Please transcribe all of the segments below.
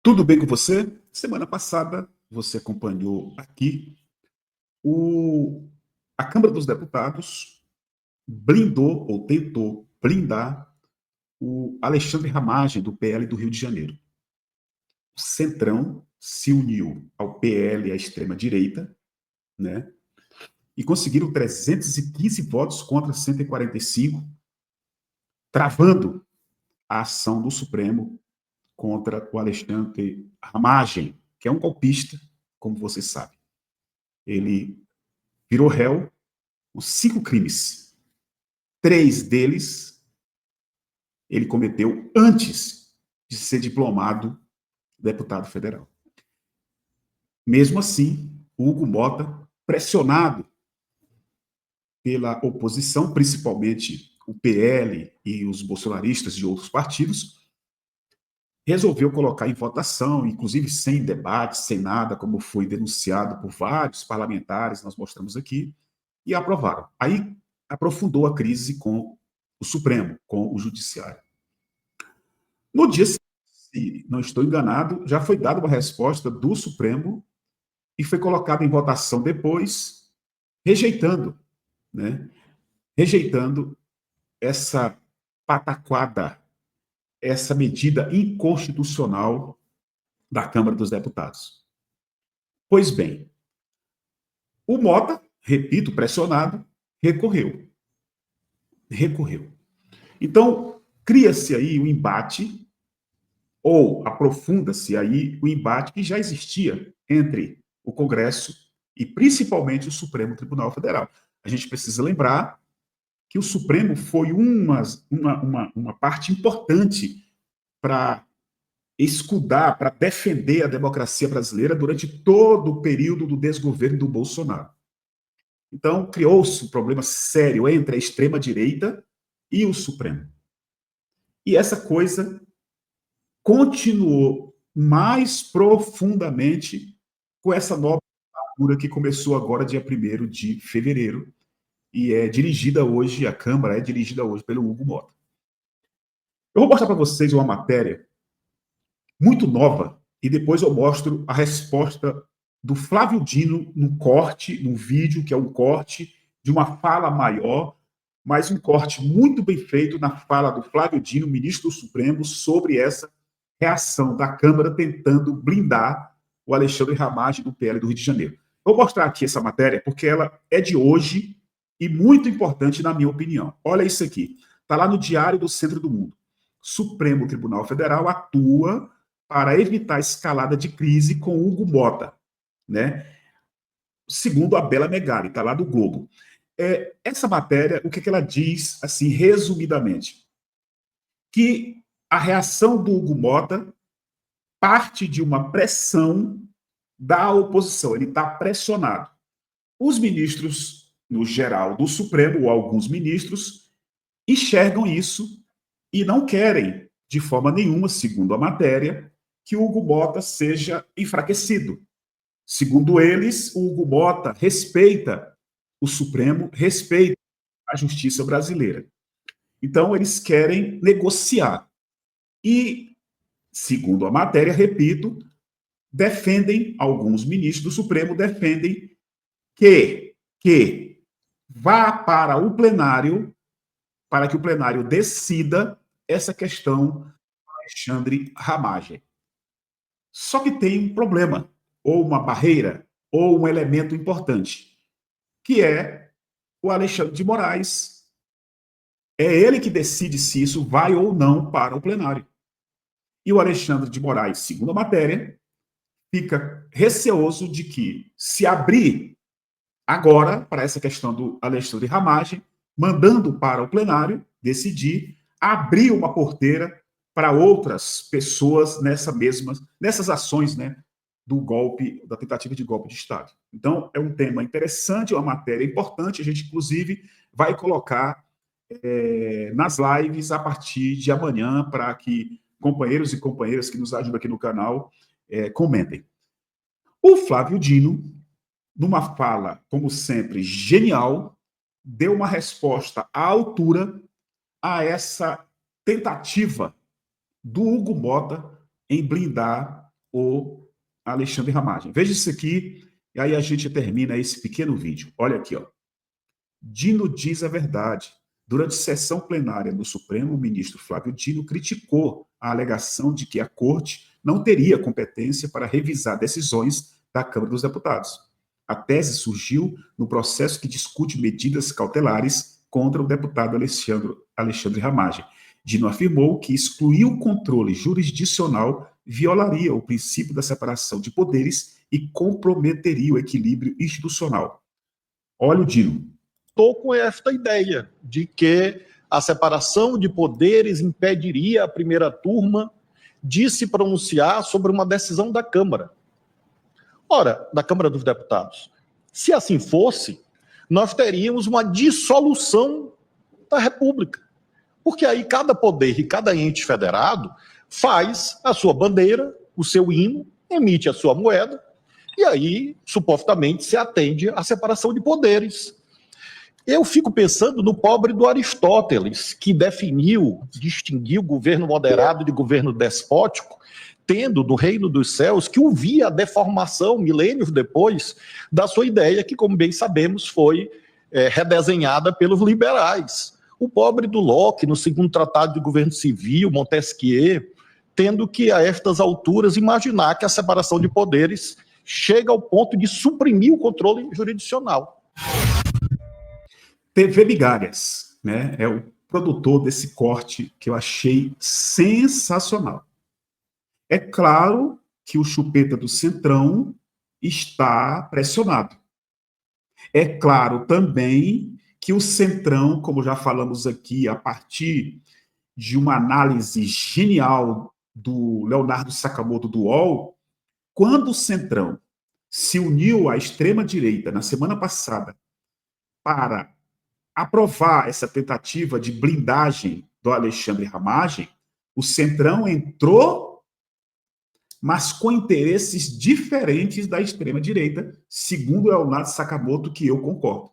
Tudo bem com você? Semana passada, você acompanhou aqui o... a Câmara dos Deputados blindou ou tentou blindar o Alexandre Ramagem, do PL do Rio de Janeiro. O Centrão se uniu ao PL, à extrema-direita, né? E conseguiram 315 votos contra 145, travando a ação do Supremo contra o Alexandre Ramagem, que é um golpista, como você sabe. Ele virou réu com 5 crimes. 3 deles ele cometeu antes de ser diplomado deputado federal. Mesmo assim, Hugo Mota, pressionado pela oposição, principalmente o PL e os bolsonaristas de outros partidos, resolveu colocar em votação, inclusive sem debate, sem nada, como foi denunciado por vários parlamentares, nós mostramos aqui, e aprovaram. Aí aprofundou a crise com o Supremo, com o Judiciário. No dia seguinte, se não estou enganado, já foi dada uma resposta do Supremo e foi colocada em votação depois, rejeitando, né? Rejeitando essa pataquada, essa medida inconstitucional da Câmara dos Deputados. Pois bem, o Mota, repito, pressionado, recorreu. Recorreu. Então, cria-se aí o embate, ou aprofunda-se aí o embate que já existia entre o Congresso e principalmente o Supremo Tribunal Federal. A gente precisa lembrar que o Supremo foi uma parte importante para escudar, para defender a democracia brasileira durante todo o período do desgoverno do Bolsonaro. Então, criou-se um problema sério entre a extrema-direita e o Supremo. E essa coisa continuou mais profundamente com essa nova legislatura que começou agora, dia 1º de fevereiro, e é dirigida hoje, a Câmara é dirigida hoje pelo Hugo Mota. Eu vou mostrar para vocês uma matéria muito nova, e depois eu mostro a resposta do Flávio Dino num corte, num vídeo, que é um corte de uma fala maior, mas um corte muito bem feito na fala do Flávio Dino, ministro do Supremo, sobre essa reação da Câmara tentando blindar o Alexandre Ramagem do PL do Rio de Janeiro. Eu vou mostrar aqui essa matéria porque ela é de hoje e muito importante na minha opinião. Olha isso aqui. Está lá no Diário do Centro do Mundo. Supremo Tribunal Federal atua para evitar a escalada de crise com Hugo Mota, né? Segundo a Bela Megali, está lá do Globo. Essa matéria, o que ela diz, assim, resumidamente? Que a reação do Hugo Mota parte de uma pressão da oposição, ele está pressionado. Os ministros, no geral do Supremo, ou alguns ministros, enxergam isso e não querem, de forma nenhuma, segundo a matéria, que o Hugo Mota seja enfraquecido. Segundo eles, o Hugo Mota respeita o Supremo, respeita a justiça brasileira. Então, eles querem negociar. E, segundo a matéria, repito, defendem, alguns ministros do Supremo defendem que vá para o plenário, para que o plenário decida essa questão do Alexandre Ramagem. Só que tem um problema, ou uma barreira, ou um elemento importante, que é o Alexandre de Moraes. É ele que decide se isso vai ou não para o plenário. E o Alexandre de Moraes, segundo a matéria, fica receoso de que, se abrir agora para essa questão do Alexandre Ramagem, mandando para o plenário decidir, abrir uma porteira para outras pessoas nessas ações, né, do golpe, da tentativa de golpe de Estado. Então, é um tema interessante, uma matéria importante, a gente, inclusive, vai colocar nas lives a partir de amanhã, para que companheiros e companheiras que nos ajudam aqui no canal comentem. O Flávio Dino, numa fala, como sempre, genial, deu uma resposta à altura a essa tentativa do Hugo Mota em blindar o Alexandre Ramagem. Veja isso aqui, e aí a gente termina esse pequeno vídeo. Olha aqui, ó. Dino diz a verdade. Durante sessão plenária do Supremo, o ministro Flávio Dino criticou a alegação de que a Corte não teria competência para revisar decisões da Câmara dos Deputados. A tese surgiu no processo que discute medidas cautelares contra o deputado Alexandre Ramagem. Dino afirmou que excluir o controle jurisdicional violaria o princípio da separação de poderes e comprometeria o equilíbrio institucional. Olha o Dino. Estou com esta ideia de que a separação de poderes impediria a primeira turma de se pronunciar sobre uma decisão da Câmara. Ora, da Câmara dos Deputados. Se assim fosse, nós teríamos uma dissolução da República. Porque aí cada poder e cada ente federado faz a sua bandeira, o seu hino, emite a sua moeda, e aí, supostamente, se atende à separação de poderes. Eu fico pensando no pobre do Aristóteles, que distinguiu governo moderado de governo despótico, tendo no reino dos céus, que ouvia a deformação, milênios depois, da sua ideia, que, como bem sabemos, foi redesenhada pelos liberais. O pobre do Locke, no segundo tratado de governo civil, Montesquieu, tendo que, a estas alturas, imaginar que a separação de poderes chega ao ponto de suprimir o controle jurisdicional. TV Migalhas, né? É o produtor desse corte que eu achei sensacional. É claro que o chupeta do Centrão está pressionado. É claro também que o Centrão, como já falamos aqui, a partir de uma análise genial do Leonardo Sakamoto do UOL, quando o Centrão se uniu à extrema-direita na semana passada para aprovar essa tentativa de blindagem do Alexandre Ramagem, o Centrão entrou, mas com interesses diferentes da extrema-direita, segundo o Leonardo Sakamoto, que eu concordo.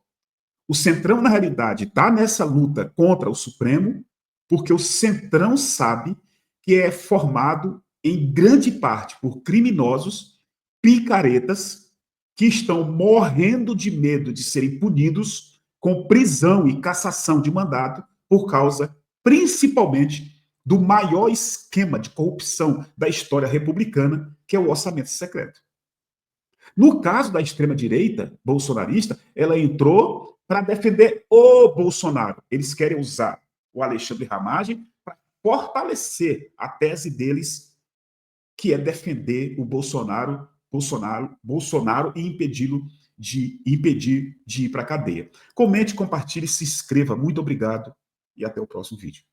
O Centrão, na realidade, está nessa luta contra o Supremo, porque o Centrão sabe que é formado, em grande parte, por criminosos, picaretas, que estão morrendo de medo de serem punidos com prisão e cassação de mandato por causa, principalmente, do maior esquema de corrupção da história republicana, que é o orçamento secreto. No caso da extrema-direita bolsonarista, ela entrou para defender o Bolsonaro. Eles querem usar o Alexandre Ramagem para fortalecer a tese deles, que é defender o Bolsonaro e impedir de ir para a cadeia. Comente, compartilhe, se inscreva. Muito obrigado e até o próximo vídeo.